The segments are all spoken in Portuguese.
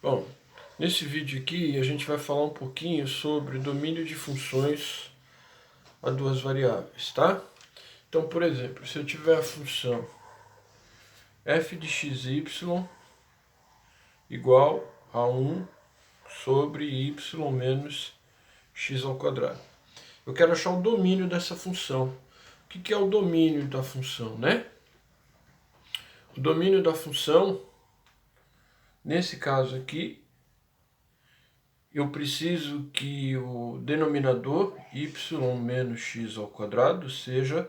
Bom, nesse vídeo aqui a gente vai falar um pouquinho sobre domínio de funções a duas variáveis, tá? Então, por exemplo, se eu tiver a função f de xy igual a 1 sobre y menos x ao quadrado. Eu quero achar o domínio dessa função. O que é o domínio da função, né? O domínio da função, nesse caso aqui, eu preciso que o denominador y menos x ao quadrado seja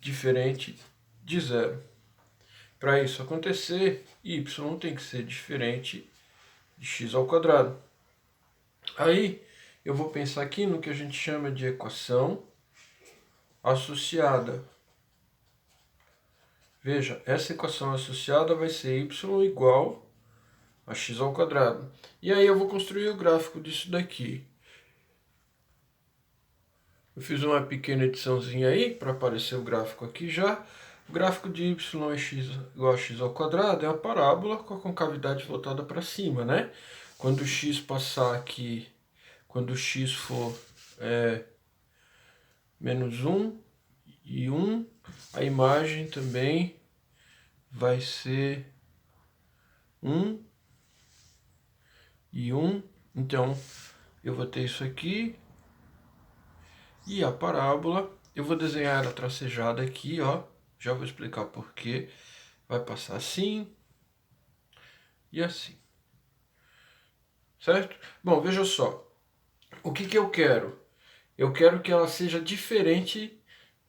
diferente de zero. Para isso acontecer, y tem que ser diferente de x ao quadrado. Aí eu vou pensar aqui no que a gente chama de equação associada. Veja, essa equação associada vai ser y igual a x ao quadrado. E aí eu vou construir o gráfico disso daqui. Eu fiz uma pequena ediçãozinha aí para aparecer o gráfico aqui já. O gráfico de y é x igual a x ao quadrado é a parábola com a concavidade voltada para cima, né? Quando o x passar aqui, quando o x for menos 1 e 1, a imagem também vai ser 1 e 1. Então, eu vou ter isso aqui. E a parábola, eu vou desenhar ela tracejada aqui, ó. Já vou explicar por quê. Vai passar assim e assim. Certo? Bom, veja só. O que eu quero? Eu quero que ela seja diferente.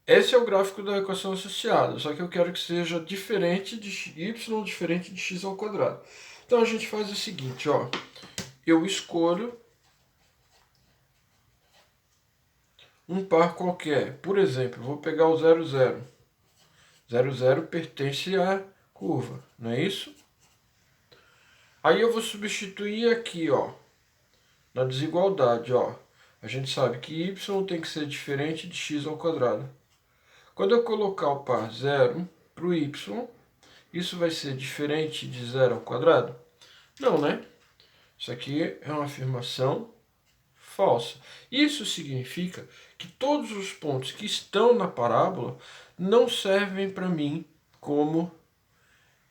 Esse é o gráfico da equação associada, só que eu quero que seja diferente de y, diferente de x ao quadrado. Então a gente faz o seguinte, ó. Eu escolho um par qualquer. Por exemplo, vou pegar o 0, 0. 0, 0 pertence à curva, não é isso? Aí eu vou substituir aqui, ó, na desigualdade, ó. A gente sabe que y tem que ser diferente de x ao quadrado. Quando eu colocar o par 0 para o y, isso vai ser diferente de 0 ao quadrado? Não, né? Isso aqui é uma afirmação falsa. Isso significa que todos os pontos que estão na parábola não servem para mim como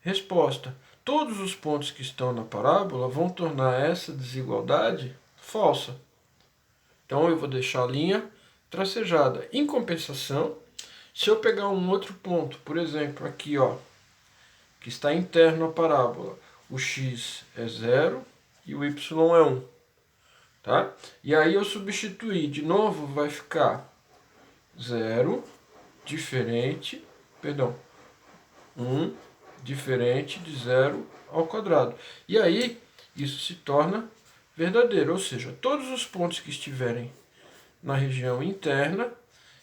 resposta. Todos os pontos que estão na parábola vão tornar essa desigualdade falsa. Então eu vou deixar a linha tracejada. Em compensação, se eu pegar um outro ponto, por exemplo, aqui, ó, que está interno à parábola, o x é 0 e o y é 1. Tá? E aí eu substituir, de novo vai ficar 0 diferente, perdão, 1 diferente de 0 ao quadrado. E aí isso se torna verdadeiro, ou seja, todos os pontos que estiverem na região interna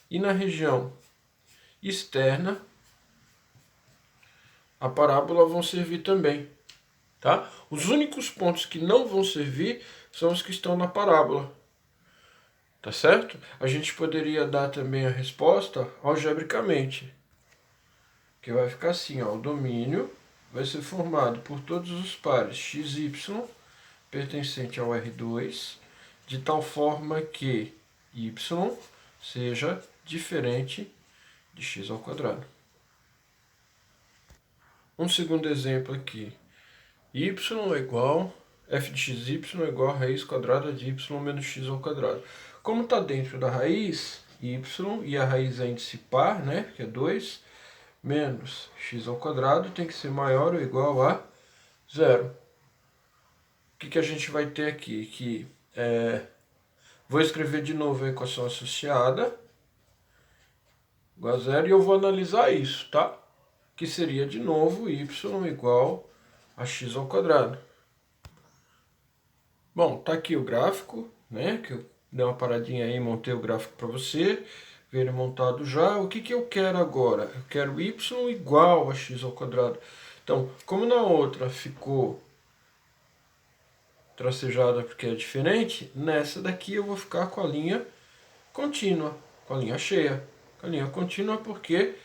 e na região externa, a parábola vão servir também. Tá? Os únicos pontos que não vão servir são os que estão na parábola. Tá certo? A gente poderia dar também a resposta algebricamente. Que vai ficar assim, ó, o domínio vai ser formado por todos os pares xy pertencente ao R2, de tal forma que y seja diferente de x ao quadrado. Um segundo exemplo aqui. Y é igual, f de xy é igual a raiz quadrada de y menos x ao quadrado. Como está dentro da raiz, y, e a raiz é índice par, né, que é 2, menos x ao quadrado tem que ser maior ou igual a 0. O que a gente vai ter aqui? Vou escrever de novo a equação associada, igual a 0, e eu vou analisar isso, tá? Que seria, de novo, y igual a x ao quadrado. Bom, tá aqui o gráfico, né? Que eu dei uma paradinha aí e montei o gráfico para você ver ele montado já. O que eu quero agora? Eu quero y igual a x ao quadrado. Então, como na outra ficou tracejada porque é diferente, nessa daqui eu vou ficar com a linha contínua, com a linha cheia. Com a linha contínua porque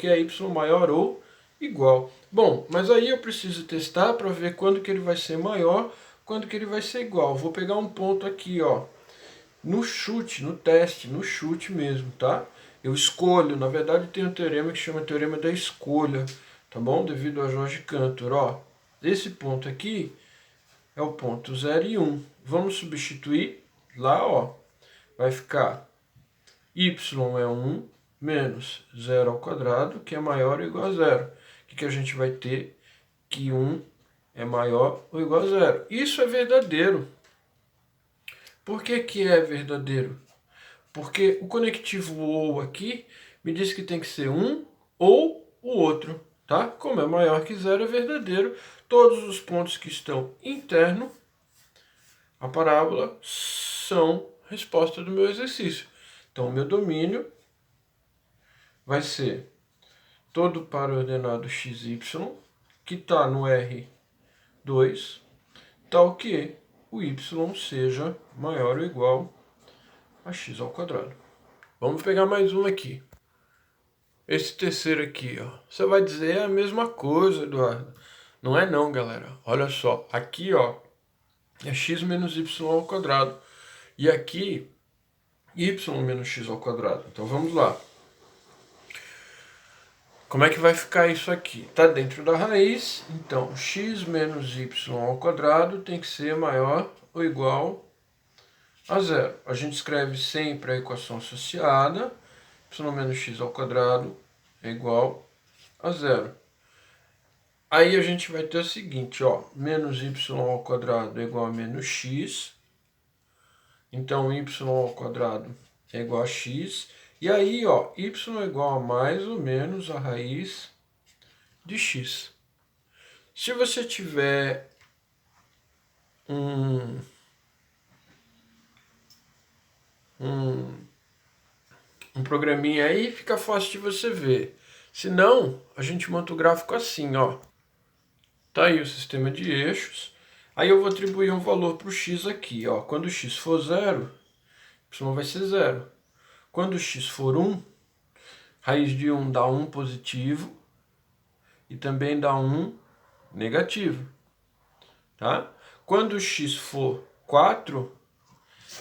é y maior ou igual. Bom, mas aí eu preciso testar para ver quando que ele vai ser maior, quando que ele vai ser igual. Vou pegar um ponto aqui, ó, no chute, no teste, no chute mesmo, tá? Eu escolho, na verdade tem um teorema que chama teorema da escolha, tá bom? Devido a George Cantor, ó. Esse ponto aqui é o ponto 0 e 1. Vamos substituir lá, ó. Vai ficar y é 1 menos 0 ao quadrado, que é maior ou igual a 0. O que a gente vai ter? Que 1 é maior ou igual a 0. Isso é verdadeiro. Por que que é verdadeiro? Porque o conectivo ou aqui me diz que tem que ser um ou o outro, tá? Como é maior que 0, é verdadeiro. Todos os pontos que estão interno à parábola são resposta do meu exercício. Então, o meu domínio vai ser todo par ordenado xy, que está no R2, tal que o y seja maior ou igual a x ao quadrado. Vamos pegar mais um aqui. Esse terceiro aqui, ó. Você vai dizer a mesma coisa, Eduardo. Não é não, galera. Olha só. Aqui, ó, é x menos y ao quadrado. E aqui, y menos x ao quadrado. Então, vamos lá. Como é que vai ficar isso aqui? Está dentro da raiz, então x menos y ao quadrado tem que ser maior ou igual a 0. A gente escreve sempre a equação associada, y menos x ao quadrado é igual a 0. Aí a gente vai ter o seguinte, ó, menos y ao quadrado é igual a menos x, então y ao quadrado é igual a x, e aí, ó, y é igual a mais ou menos a raiz de x. Se você tiver um programinha aí, fica fácil de você ver. Se não, a gente monta o gráfico assim, ó. Tá aí o sistema de eixos. Aí eu vou atribuir um valor para o x aqui, ó. Quando x for 0, y vai ser 0. Quando x for 1, raiz de 1 dá 1 positivo e também dá 1 negativo, tá? Quando x for 4,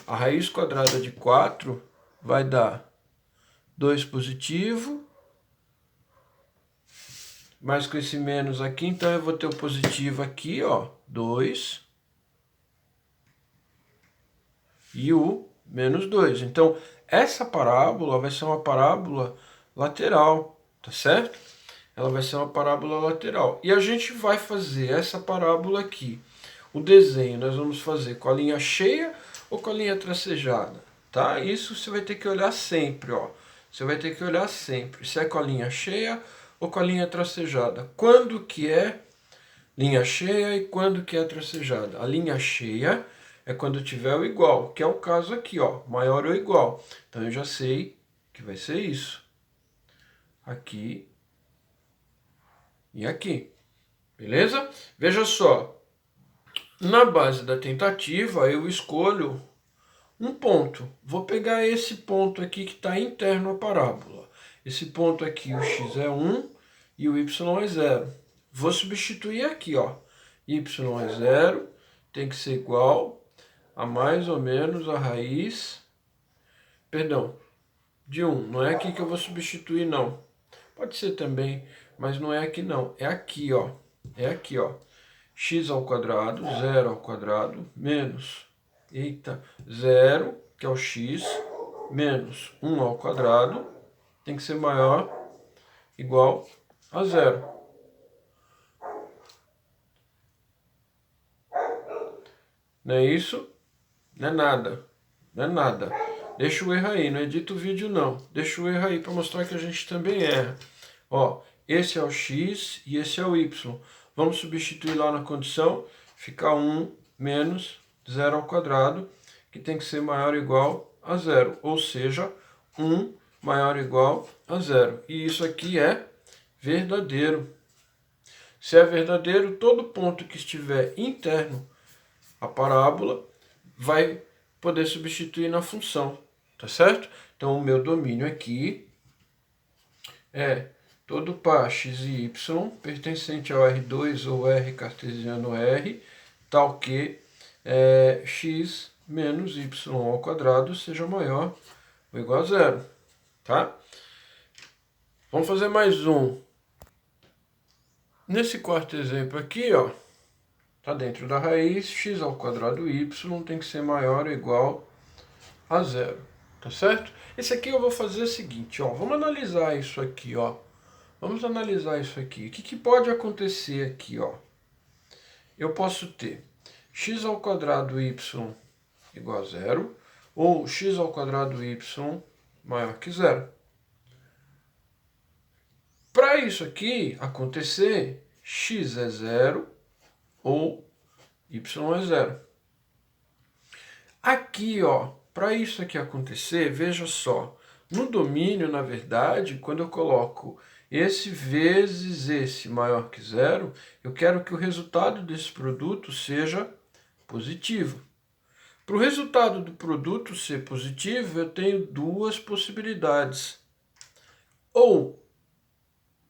a raiz quadrada de 4 vai dar 2 positivo, mas com esse menos aqui, então eu vou ter o positivo aqui, ó, 2, e o menos 2. Então, essa parábola vai ser uma parábola lateral, tá certo? Ela vai ser uma parábola lateral. E a gente vai fazer essa parábola aqui. O desenho nós vamos fazer com a linha cheia ou com a linha tracejada, tá? Isso você vai ter que olhar sempre, ó. Você vai ter que olhar sempre se é com a linha cheia ou com a linha tracejada. Quando que é linha cheia e quando que é tracejada? A linha cheia é quando tiver o igual, que é o caso aqui, ó, maior ou igual. Então eu já sei que vai ser isso. Aqui e aqui. Beleza? Veja só. Na base da tentativa, eu escolho um ponto. Vou pegar esse ponto aqui que está interno à parábola. Esse ponto aqui, o x é 1 e o y é 0. Vou substituir aqui, ó. Y é 0, tem que ser igual a mais ou menos a raiz, perdão, de 1. Não é aqui que eu vou substituir, não. Pode ser também, mas não é aqui não. É aqui, ó. É aqui, ó. X ao quadrado, 0 ao quadrado, menos, eita, 0, que é o x, menos 1 ao quadrado, tem que ser maior, igual a 0. Não é isso? Não é nada. Não é nada. Deixa o erro aí, não edita o vídeo não. Deixa o erro aí para mostrar que a gente também erra. Ó, esse é o x e esse é o y. Vamos substituir lá na condição, fica 1 menos 0 ao quadrado, que tem que ser maior ou igual a 0. Ou seja, 1 maior ou igual a 0. E isso aqui é verdadeiro. Se é verdadeiro, todo ponto que estiver interno à parábola vai poder substituir na função, tá certo? Então, o meu domínio aqui é todo par x e y pertencente ao R2 ou R cartesiano R, tal que x menos y ao quadrado seja maior ou igual a zero, tá? Vamos fazer mais um. Nesse quarto exemplo aqui, ó, tá dentro da raiz, x ao quadrado y tem que ser maior ou igual a zero, tá certo? Esse aqui eu vou fazer o seguinte, ó, vamos analisar isso aqui, ó. Vamos analisar isso aqui. O que pode acontecer aqui, ó? Eu posso ter x ao quadrado y igual a zero, ou x ao quadrado y maior que zero. Para isso aqui acontecer, x é zero ou y é zero. Aqui, ó, para isso aqui acontecer, veja só, no domínio, na verdade, quando eu coloco esse vezes esse maior que zero, eu quero que o resultado desse produto seja positivo. Para o resultado do produto ser positivo, eu tenho duas possibilidades. Ou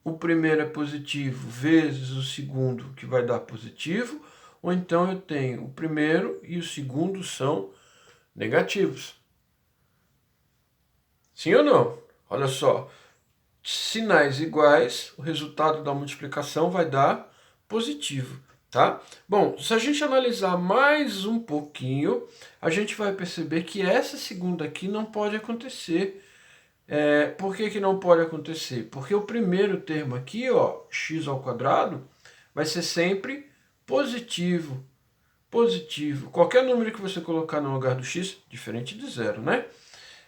o primeiro é positivo vezes o segundo, que vai dar positivo, ou então eu tenho o primeiro e o segundo são negativos. Sim ou não? Olha só, sinais iguais, o resultado da multiplicação vai dar positivo, tá? Bom, se a gente analisar mais um pouquinho, a gente vai perceber que essa segunda aqui não pode acontecer. Por que não pode acontecer? Porque o primeiro termo aqui, ó, x ao quadrado, vai ser sempre positivo. Positivo. Qualquer número que você colocar no lugar do x, diferente de zero, né?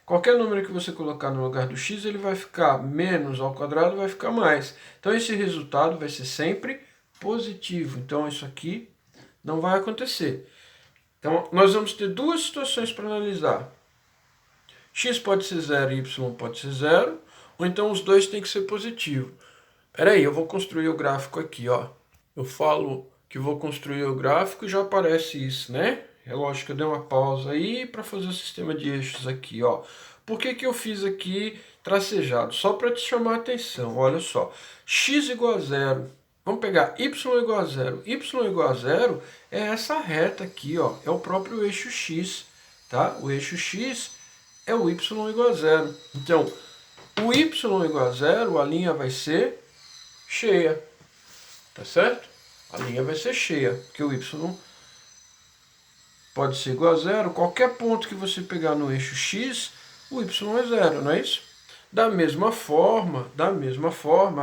Qualquer número que você colocar no lugar do x, ele vai ficar menos ao quadrado, vai ficar mais. Então esse resultado vai ser sempre positivo. Então isso aqui não vai acontecer. Então nós vamos ter duas situações para analisar. X pode ser zero e y pode ser zero, ou então os dois têm que ser positivo. Espera aí, eu vou construir o gráfico aqui, ó. Eu falo que vou construir o gráfico e já aparece isso, né? É lógico que eu dei uma pausa aí para fazer o sistema de eixos aqui, ó. Por que eu fiz aqui tracejado? Só para te chamar a atenção, olha só. X igual a zero. Vamos pegar y igual a zero. Y igual a zero é essa reta aqui, ó. É o próprio eixo x, tá? O eixo x é o y igual a zero. Então, o y igual a zero, a linha vai ser cheia, tá certo? A linha vai ser cheia, porque o y pode ser igual a zero. Qualquer ponto que você pegar no eixo x, o y é zero, não é isso? Da mesma forma,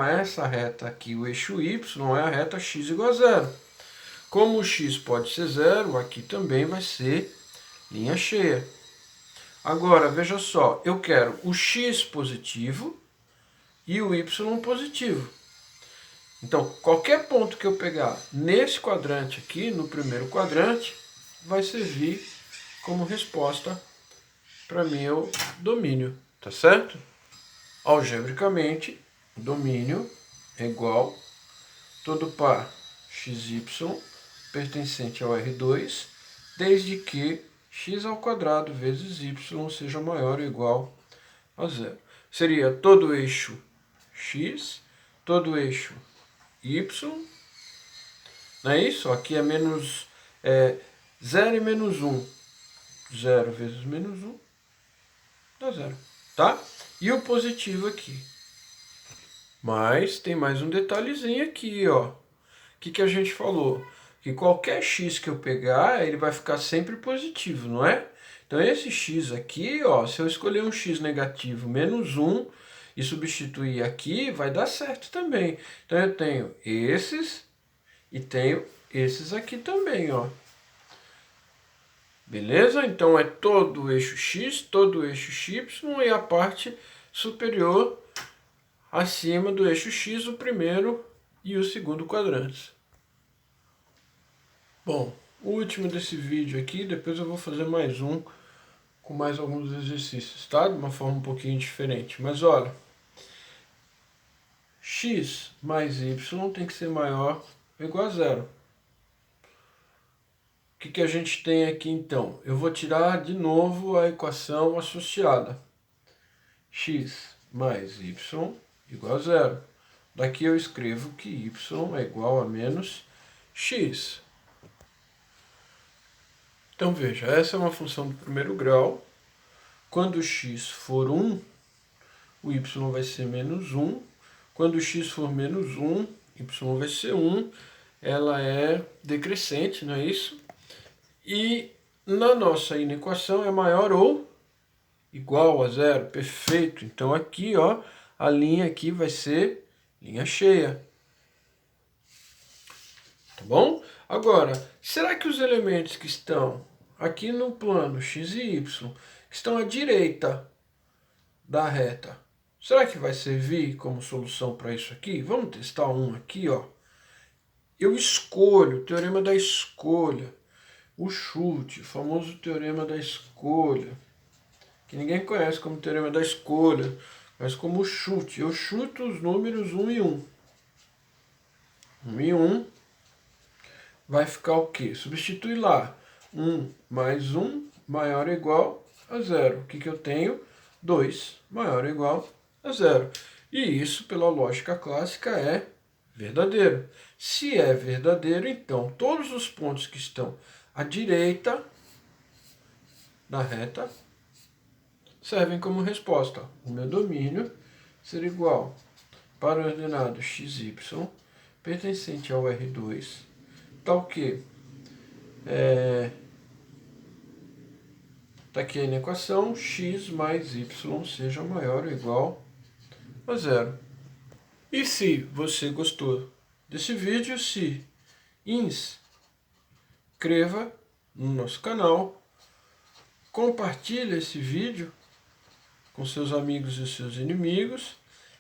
essa reta aqui, o eixo y, é a reta x igual a zero. Como o x pode ser zero, aqui também vai ser linha cheia. Agora, veja só, eu quero o x positivo e o y positivo. Então, qualquer ponto que eu pegar nesse quadrante aqui, no primeiro quadrante, vai servir como resposta para meu domínio, tá certo? Algebricamente, o domínio é igual todo par xy pertencente ao R2, desde que x ao quadrado vezes y seja maior ou igual a zero. Seria todo eixo x, todo eixo y, não é isso? Aqui é menos 0 e menos 1. 0 vezes menos 1 dá 0, tá? E o positivo aqui. Mas tem mais um detalhezinho aqui, ó. O que a gente falou? Que qualquer x que eu pegar, ele vai ficar sempre positivo, não é? Então esse x aqui, ó, se eu escolher um x negativo menos 1 e substituir aqui, vai dar certo também. Então eu tenho esses e tenho esses aqui também, ó. Beleza? Então é todo o eixo x, todo o eixo y e a parte superior acima do eixo x, o primeiro e o segundo quadrantes. Bom, o último desse vídeo aqui, depois eu vou fazer mais um com mais alguns exercícios, tá? De uma forma um pouquinho diferente. Mas olha, x mais y tem que ser maior ou igual a zero. O que a gente tem aqui então? Eu vou tirar de novo a equação associada. X mais y igual a zero. Daqui eu escrevo que y é igual a menos x. Então veja, essa é uma função do primeiro grau. Quando x for 1, o y vai ser menos 1. Quando x for menos 1, y vai ser 1. Ela é decrescente, não é isso? E na nossa inequação é maior ou igual a zero. Perfeito. Então aqui, ó, a linha aqui vai ser linha cheia. Tá bom? Agora, será que os elementos que estão aqui no plano x e y, que estão à direita da reta, será que vai servir como solução para isso aqui? Vamos testar um aqui, ó. Eu escolho, o teorema da escolha, o chute, o famoso teorema da escolha, que ninguém conhece como teorema da escolha, mas como chute. Eu chuto os números 1 e 1. 1 e 1 vai ficar o quê? Substitui lá. 1 mais 1 maior ou igual a 0. O que eu tenho? 2 maior ou igual a 0. E isso, pela lógica clássica, é verdadeiro. Se é verdadeiro, então todos os pontos que estão à direita da reta servem como resposta. O meu domínio será igual para o ordenado xy pertencente ao R2, tal que está aqui na equação, x mais y seja maior ou igual a 0. E se você gostou desse vídeo, se inscreva no nosso canal, compartilhe esse vídeo com seus amigos e seus inimigos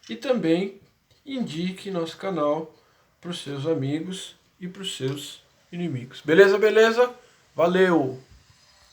e também indique nosso canal para os seus amigos e para os seus inimigos. Beleza, beleza? Valeu!